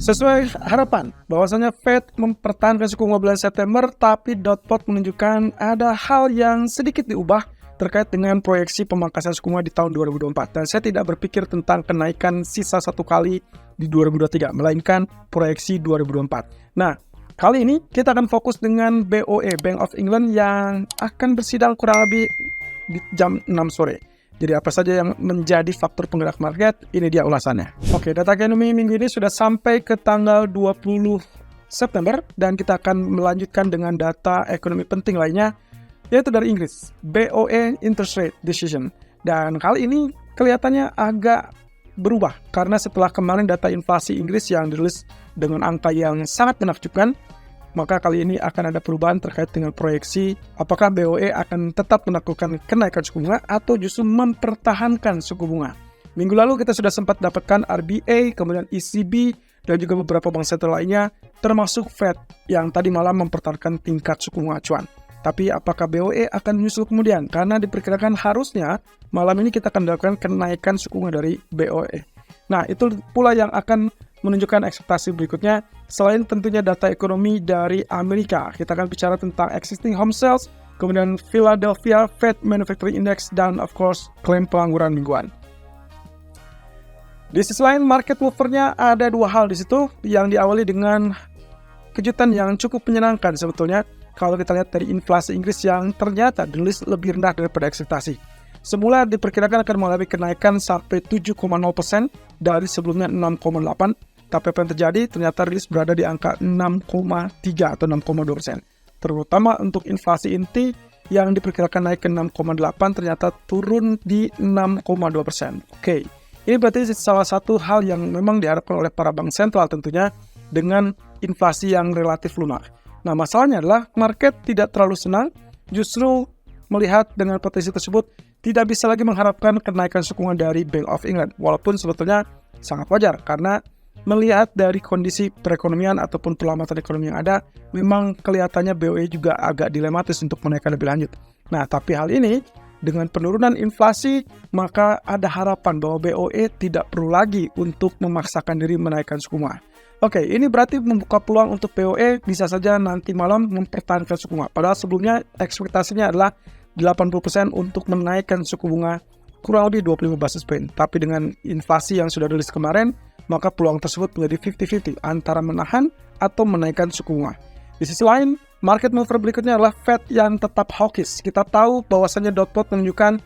Sesuai harapan, bahwasanya Fed mempertahankan suku bunga bulan September, tapi dot plot menunjukkan ada hal yang sedikit diubah terkait dengan proyeksi pemangkasan suku bunga di tahun 2024. Dan saya tidak berpikir tentang kenaikan sisa satu kali di 2023, melainkan proyeksi 2024. Nah, kali ini kita akan fokus dengan BOE, Bank of England, yang akan bersidang kurang lebih di jam 6 sore. Jadi apa saja yang menjadi faktor penggerak market? Ini dia ulasannya. Oke, data ekonomi minggu ini sudah sampai ke tanggal 20 September dan kita akan melanjutkan dengan data ekonomi penting lainnya, yaitu dari Inggris, BOE Interest Rate Decision. Dan kali ini kelihatannya agak berubah karena setelah kemarin data inflasi Inggris yang dirilis dengan angka yang sangat menakjubkan, maka kali ini akan ada perubahan terkait dengan proyeksi apakah BOE akan tetap melakukan kenaikan suku bunga atau justru mempertahankan suku bunga. Minggu lalu kita sudah sempat dapatkan RBA, kemudian ECB, dan juga beberapa bank sentral lainnya, termasuk Fed yang tadi malam mempertahankan tingkat suku bunga acuan. Tapi apakah BOE akan menyusul kemudian? Karena diperkirakan harusnya malam ini kita akan melakukan kenaikan suku bunga dari BOE. Nah, itu pula yang akan menunjukkan ekspektasi berikutnya. Selain tentunya data ekonomi dari Amerika, kita akan bicara tentang existing home sales, kemudian Philadelphia Fed Manufacturing Index, dan of course klaim pengangguran mingguan. Di sisi lain, market movernya ada dua hal di situ, yang diawali dengan kejutan yang cukup menyenangkan sebetulnya kalau kita lihat dari inflasi Inggris yang ternyata dirilis lebih rendah daripada ekspektasi. Semula diperkirakan akan mengalami kenaikan sampai 7,0% dari sebelumnya 6,8%, tapi apa yang terjadi ternyata rilis berada di angka 6,3 atau 6,2%. Terutama untuk inflasi inti yang diperkirakan naik ke 6,8 ternyata turun di 6,2%. Oke, ini berarti salah satu hal yang memang diharapkan oleh para bank sentral tentunya dengan inflasi yang relatif lunak. Nah, masalahnya adalah market tidak terlalu senang, justru melihat dengan potensi tersebut tidak bisa lagi mengharapkan kenaikan suku bunga dari Bank of England. Walaupun sebetulnya sangat wajar karena melihat dari kondisi perekonomian ataupun perlambatan ekonomi yang ada, memang kelihatannya BOE juga agak dilematis untuk menaikkan lebih lanjut. Nah, tapi hal ini dengan penurunan inflasi, maka ada harapan bahwa BOE tidak perlu lagi untuk memaksakan diri menaikkan suku bunga. Oke, ini berarti membuka peluang untuk BOE bisa saja nanti malam mempertahankan suku bunga. Padahal sebelumnya ekspektasinya adalah 80% untuk menaikkan suku bunga kurang lebih 25 basis point. Tapi dengan inflasi yang sudah rilis kemarin, maka peluang tersebut menjadi 50-50 antara menahan atau menaikkan suku bunga. Di sisi lain, market mover berikutnya adalah Fed yang tetap hawkish. Kita tahu bahwasannya dot plot menunjukkan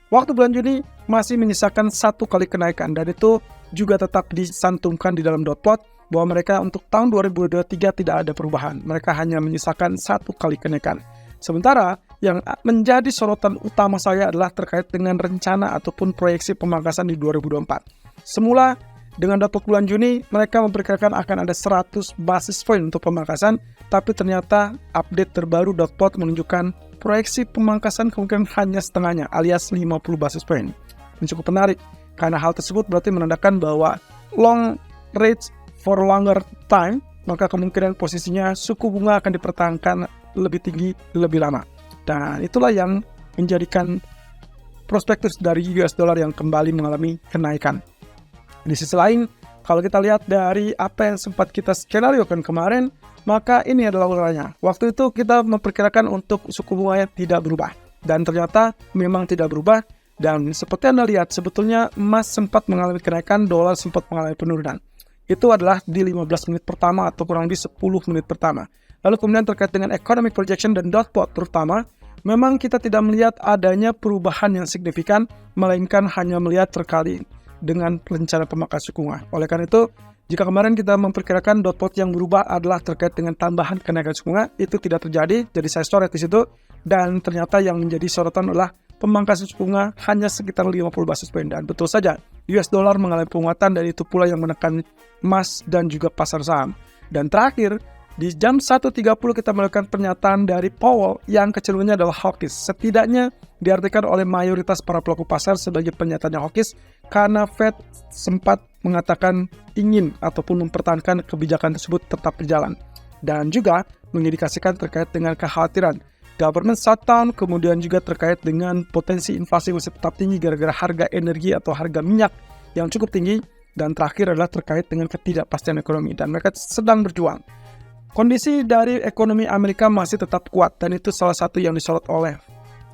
waktu bulan Juni masih menyisakan satu kali kenaikan, dan itu juga tetap disantumkan di dalam dot plot bahwa mereka untuk tahun 2023 tidak ada perubahan. Mereka hanya menyisakan satu kali kenaikan. Sementara yang menjadi sorotan utama saya adalah terkait dengan rencana ataupun proyeksi pemangkasan di 2024. Semula dengan data bulan Juni mereka memperkirakan akan ada 100 basis point untuk pemangkasan, tapi ternyata update terbaru dot plot menunjukkan proyeksi pemangkasan kemungkinan hanya setengahnya alias 50 basis point. Ini cukup menarik karena hal tersebut berarti menandakan bahwa long rates for longer time, maka kemungkinan posisinya suku bunga akan dipertahankan lebih tinggi lebih lama. Dan itulah yang menjadikan prospektus dari US dollar yang kembali mengalami kenaikan. Di sisi lain, kalau kita lihat dari apa yang sempat kita skenariokan kemarin, maka ini adalah ulangnya. Waktu itu kita memperkirakan untuk suku bunganya tidak berubah. Dan ternyata memang tidak berubah. Dan seperti Anda lihat, sebetulnya emas sempat mengalami kenaikan, dolar sempat mengalami penurunan. Itu adalah di 15 menit pertama atau kurang lebih 10 menit pertama. Lalu kemudian terkait dengan economic projection dan dot plot terutama, memang kita tidak melihat adanya perubahan yang signifikan, melainkan hanya melihat terkali dengan rencana pemangkasan suku bunga. Oleh karena itu, jika kemarin kita memperkirakan dot plot yang berubah adalah terkait dengan tambahan kenaikan suku bunga, itu tidak terjadi, jadi saya store di situ, dan ternyata yang menjadi sorotan adalah pemangkasan suku bunga hanya sekitar 50 basis point. Dan betul saja, US dollar mengalami penguatan dan itu pula yang menekan emas dan juga pasar saham. Dan terakhir, di jam 1.30 kita melakukan pernyataan dari Powell yang kecenderungannya adalah hawkish. Setidaknya diartikan oleh mayoritas para pelaku pasar sebagai pernyataannya hawkish karena Fed sempat mengatakan ingin ataupun mempertahankan kebijakan tersebut tetap berjalan. Dan juga mengindikasikan terkait dengan kekhawatiran government shutdown, kemudian juga terkait dengan potensi inflasi masih tetap tinggi gara-gara harga energi atau harga minyak yang cukup tinggi, Dan terakhir adalah terkait dengan ketidakpastian ekonomi, dan mereka sedang berjuang. Kondisi dari ekonomi Amerika masih tetap kuat, dan itu salah satu yang disorot oleh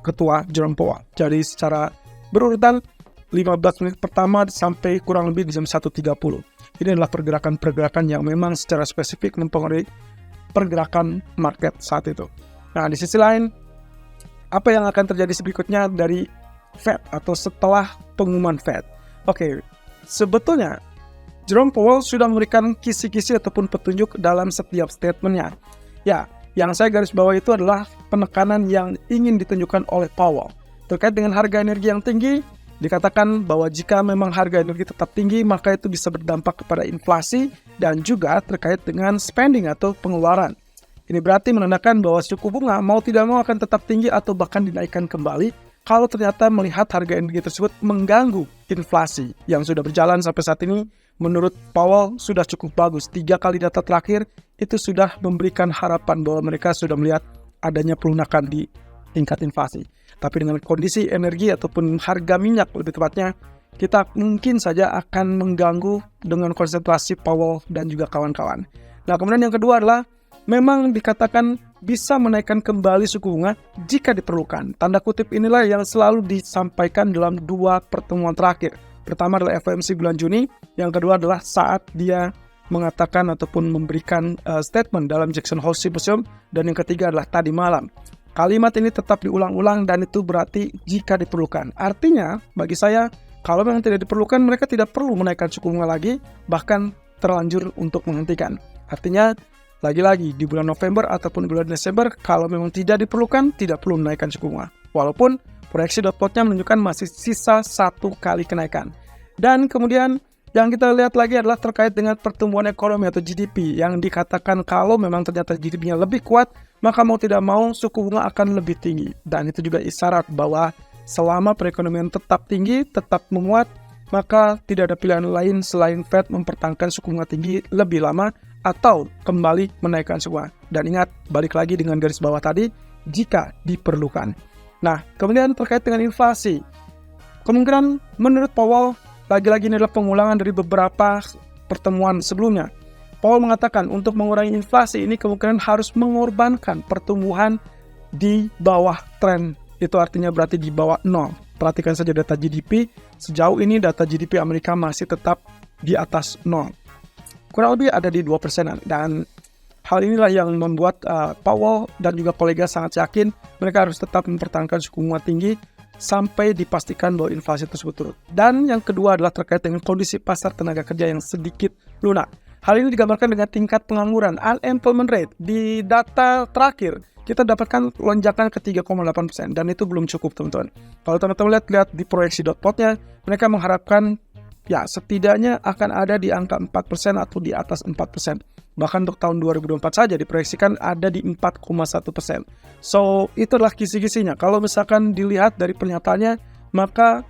Ketua Jerome Powell. Jadi secara berurutan 15 menit pertama sampai kurang lebih di jam 1.30. Ini adalah pergerakan-pergerakan yang memang secara spesifik mempengaruhi pergerakan market saat itu. Nah, di sisi lain, apa yang akan terjadi berikutnya dari Fed atau setelah pengumuman Fed? Oke, sebetulnya Jerome Powell sudah memberikan kisi-kisi ataupun petunjuk dalam setiap statementnya. Ya, yang saya garis bawah itu adalah penekanan yang ingin ditunjukkan oleh Powell. Terkait dengan harga energi yang tinggi, dikatakan bahwa jika memang harga energi tetap tinggi, maka itu bisa berdampak kepada inflasi dan juga terkait dengan spending atau pengeluaran. Ini berarti menandakan bahwa suku bunga mau tidak mau akan tetap tinggi atau bahkan dinaikkan kembali kalau ternyata melihat harga energi tersebut mengganggu inflasi yang sudah berjalan sampai saat ini. Menurut Powell sudah cukup bagus. 3 kali data terakhir itu sudah memberikan harapan bahwa mereka sudah melihat adanya pelunakan di tingkat inflasi. Tapi dengan kondisi energi ataupun harga minyak lebih tepatnya, kita mungkin saja akan mengganggu dengan konsentrasi Powell dan juga kawan-kawan. Nah, kemudian yang kedua adalah memang dikatakan bisa menaikkan kembali suku bunga jika diperlukan. Tanda kutip inilah yang selalu disampaikan dalam 2 pertemuan terakhir. Pertama adalah FOMC bulan Juni, yang kedua adalah saat dia mengatakan ataupun memberikan statement dalam Jackson Hole Symposium, dan yang ketiga adalah tadi malam. Kalimat ini tetap diulang-ulang dan itu berarti jika diperlukan. Artinya, bagi saya, kalau memang tidak diperlukan, mereka tidak perlu menaikkan suku bunga lagi, bahkan terlanjur untuk menghentikan. Artinya, lagi-lagi di bulan November ataupun bulan Desember, kalau memang tidak diperlukan, tidak perlu menaikkan suku bunga. Walaupun proyeksi dot-plotnya menunjukkan masih sisa 1 kali kenaikan. Dan kemudian yang kita lihat lagi adalah terkait dengan pertumbuhan ekonomi atau GDP yang dikatakan kalau memang ternyata GDP-nya lebih kuat, maka mau tidak mau suku bunga akan lebih tinggi. Dan itu juga isyarat bahwa selama perekonomian tetap tinggi, tetap menguat, maka tidak ada pilihan lain selain Fed mempertahankan suku bunga tinggi lebih lama atau kembali menaikkan suku bunga. Dan ingat, balik lagi dengan garis bawah tadi, jika diperlukan. Nah, kemudian terkait dengan inflasi, kemungkinan menurut Powell, lagi-lagi ini adalah pengulangan dari beberapa pertemuan sebelumnya. Powell mengatakan untuk mengurangi inflasi ini kemungkinan harus mengorbankan pertumbuhan di bawah tren. Itu artinya berarti di bawah 0. Perhatikan saja data GDP. Sejauh ini data GDP Amerika masih tetap di atas 0. Kurang lebih ada di 2%. Dan hal inilah yang membuat Powell dan juga kolega sangat yakin mereka harus tetap mempertahankan suku bunga tinggi sampai dipastikan bahwa inflasi tersebut turun. Dan yang kedua adalah terkait dengan kondisi pasar tenaga kerja yang sedikit lunak. Hal ini digambarkan dengan tingkat pengangguran, unemployment rate. Di data terakhir, kita dapatkan lonjakan ke 3,8%, dan itu belum cukup, teman-teman. Kalau teman-teman lihat di proyeksi dot-plotnya, mereka mengharapkan ya setidaknya akan ada di angka 4% atau di atas 4%. Bahkan untuk tahun 2024 saja diproyeksikan ada di 4,1%. So, itu adalah kisi-kisinya. Kalau misalkan dilihat dari pernyataannya, maka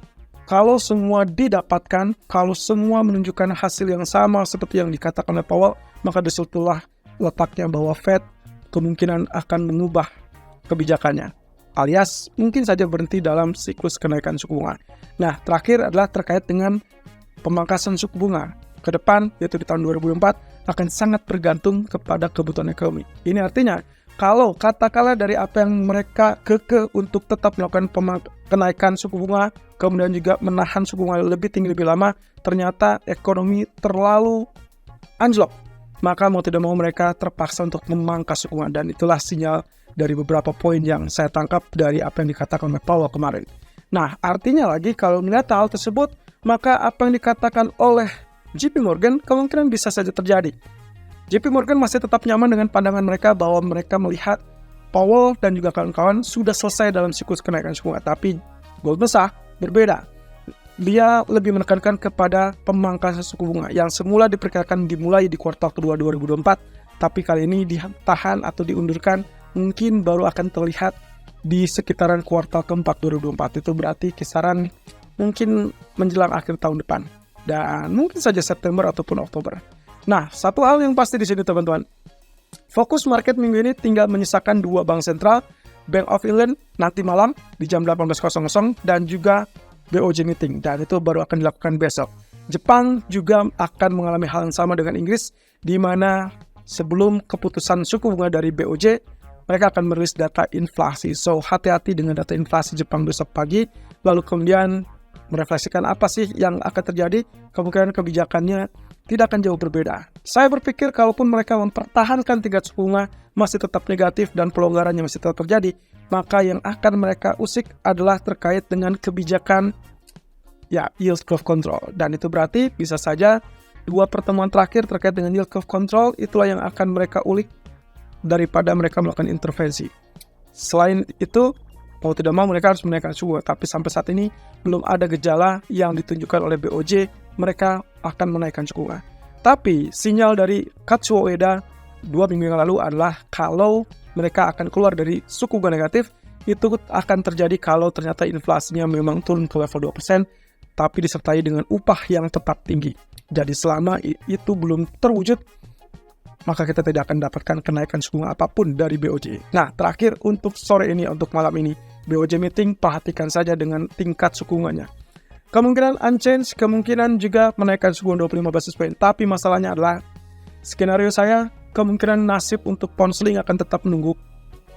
kalau semua didapatkan, kalau semua menunjukkan hasil yang sama seperti yang dikatakan oleh Powell, maka disitulah letaknya bahwa Fed kemungkinan akan mengubah kebijakannya. Alias mungkin saja berhenti dalam siklus kenaikan suku bunga. Nah, terakhir adalah terkait dengan pemangkasan suku bunga ke depan, yaitu di tahun 2024, akan sangat bergantung kepada kebutuhan ekonomi. Ini artinya, kalau katakanlah dari apa yang mereka kekeh untuk tetap melakukan kenaikan suku bunga, kemudian juga menahan suku bunga lebih tinggi lebih lama, ternyata ekonomi terlalu anjlok, maka mau tidak mau mereka terpaksa untuk memangkas suku bunga. Dan itulah sinyal dari beberapa poin yang saya tangkap dari apa yang dikatakan oleh Powell kemarin. Nah, artinya lagi kalau melihat hal tersebut, maka apa yang dikatakan oleh JP Morgan kemungkinan bisa saja terjadi. JP Morgan masih tetap nyaman dengan pandangan mereka bahwa mereka melihat Powell dan juga kawan-kawan sudah selesai dalam siklus kenaikan suku bunga. Tapi Goldman Sachs berbeda. Dia lebih menekankan kepada pemangkasan suku bunga yang semula diperkirakan dimulai di kuartal kedua 2024, tapi kali ini ditahan atau diundurkan, mungkin baru akan terlihat di sekitaran kuartal keempat 2024. Itu berarti kisaran mungkin menjelang akhir tahun depan. Dan mungkin saja September ataupun Oktober. Nah, satu hal yang pasti di sini teman-teman, fokus market minggu ini tinggal menyisakan 2 bank sentral, Bank of England nanti malam di jam 18.00 dan juga BOJ meeting, dan itu baru akan dilakukan besok. Jepang juga akan mengalami hal yang sama dengan Inggris, di mana sebelum keputusan suku bunga dari BOJ, mereka akan merilis data inflasi. So, hati-hati dengan data inflasi Jepang besok pagi, lalu kemudian merefleksikan apa sih yang akan terjadi, kemungkinan kebijakannya tidak akan jauh berbeda. Saya berpikir kalaupun mereka mempertahankan tingkat suku bunga masih tetap negatif dan pelonggarannya masih tetap terjadi, maka yang akan mereka usik adalah terkait dengan kebijakan yield curve control. Dan itu berarti bisa saja 2 pertemuan terakhir terkait dengan yield curve control itulah yang akan mereka ulik daripada mereka melakukan intervensi. Selain itu, mau tidak mau mereka harus menaikkan suku bunga, tapi sampai saat ini belum ada gejala yang ditunjukkan oleh BOJ mereka akan menaikkan suku bunga. Tapi sinyal dari Katsuo Ueda 2 minggu yang lalu adalah kalau mereka akan keluar dari suku bunga negatif, itu akan terjadi kalau ternyata inflasinya memang turun ke level 2%, tapi disertai dengan upah yang tetap tinggi. Jadi selama itu belum terwujud, maka kita tidak akan dapatkan kenaikan suku bunga apapun dari BOJ. Nah, terakhir untuk sore ini, untuk malam ini, BOJ meeting, perhatikan saja dengan tingkat suku bunganya. Kemungkinan unchanged, kemungkinan juga menaikkan suku bunga 25 basis point. Tapi masalahnya adalah, skenario saya, kemungkinan nasib untuk pound sterling akan tetap menunggu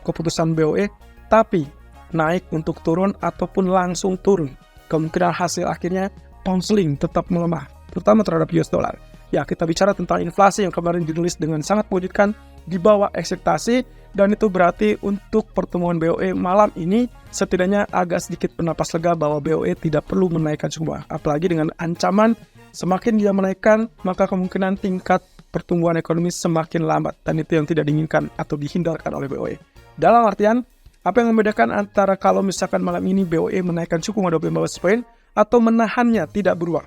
keputusan BOE, tapi naik untuk turun ataupun langsung turun. Kemungkinan hasil akhirnya pound sterling tetap melemah, terutama terhadap US dollar. Ya, kita bicara tentang inflasi yang kemarin ditulis dengan sangat mengejutkan di bawah ekspektasi, dan itu berarti untuk pertemuan BOE malam ini setidaknya agak sedikit bernapas lega bahwa BOE tidak perlu menaikkan suku bunga. Apalagi dengan ancaman semakin dia menaikkan, maka kemungkinan tingkat pertumbuhan ekonomi semakin lambat, dan itu yang tidak diinginkan atau dihindarkan oleh BOE. Dalam artian, apa yang membedakan antara kalau misalkan malam ini BOE menaikkan suku bunga 25 basis point atau menahannya tidak berubah?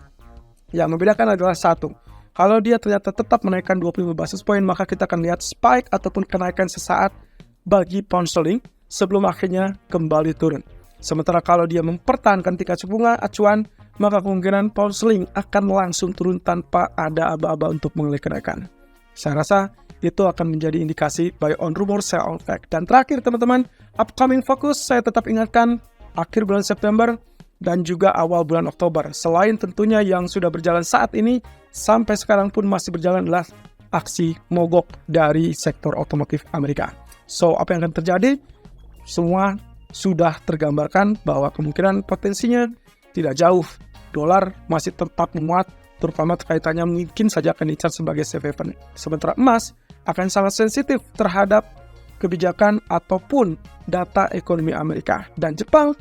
Yang membedakan adalah satu, kalau dia ternyata tetap menaikkan 25 basis point, maka kita akan lihat spike ataupun kenaikan sesaat bagi pound sterling sebelum akhirnya kembali turun. Sementara kalau dia mempertahankan tingkat suku bunga acuan, maka kemungkinan pound sterling akan langsung turun tanpa ada aba-aba untuk mengalami kenaikan. Saya rasa itu akan menjadi indikasi buy on rumor, sell on fact. Dan terakhir teman-teman, upcoming focus saya tetap ingatkan akhir bulan September dan juga awal bulan Oktober. Selain tentunya yang sudah berjalan saat ini, sampai sekarang pun masih berjalan adalah aksi mogok dari sektor otomotif Amerika. So, apa yang akan terjadi? Semua sudah tergambarkan bahwa kemungkinan potensinya tidak jauh. Dolar masih tetap menguat, terutama kaitannya mungkin saja akan dicat sebagai safe haven. Sementara emas akan sangat sensitif terhadap kebijakan ataupun data ekonomi Amerika. Dan Jepang,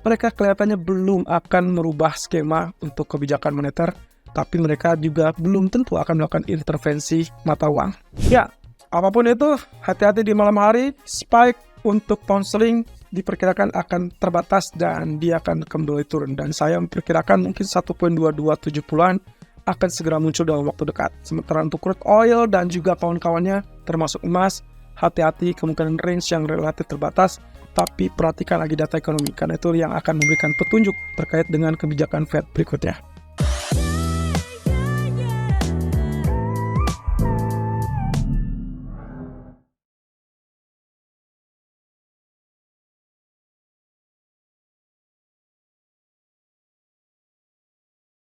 mereka kelihatannya belum akan merubah skema untuk kebijakan moneter, tapi mereka juga belum tentu akan melakukan intervensi mata uang. Ya, apapun itu, hati-hati di malam hari. Spike untuk pound sterling diperkirakan akan terbatas dan dia akan kembali turun. Dan saya memperkirakan mungkin 1.2270-an akan segera muncul dalam waktu dekat. Sementara untuk crude oil dan juga kawan-kawannya, termasuk emas, hati-hati kemungkinan range yang relatif terbatas. Tapi perhatikan lagi data ekonomi, karena itu yang akan memberikan petunjuk terkait dengan kebijakan Fed berikutnya.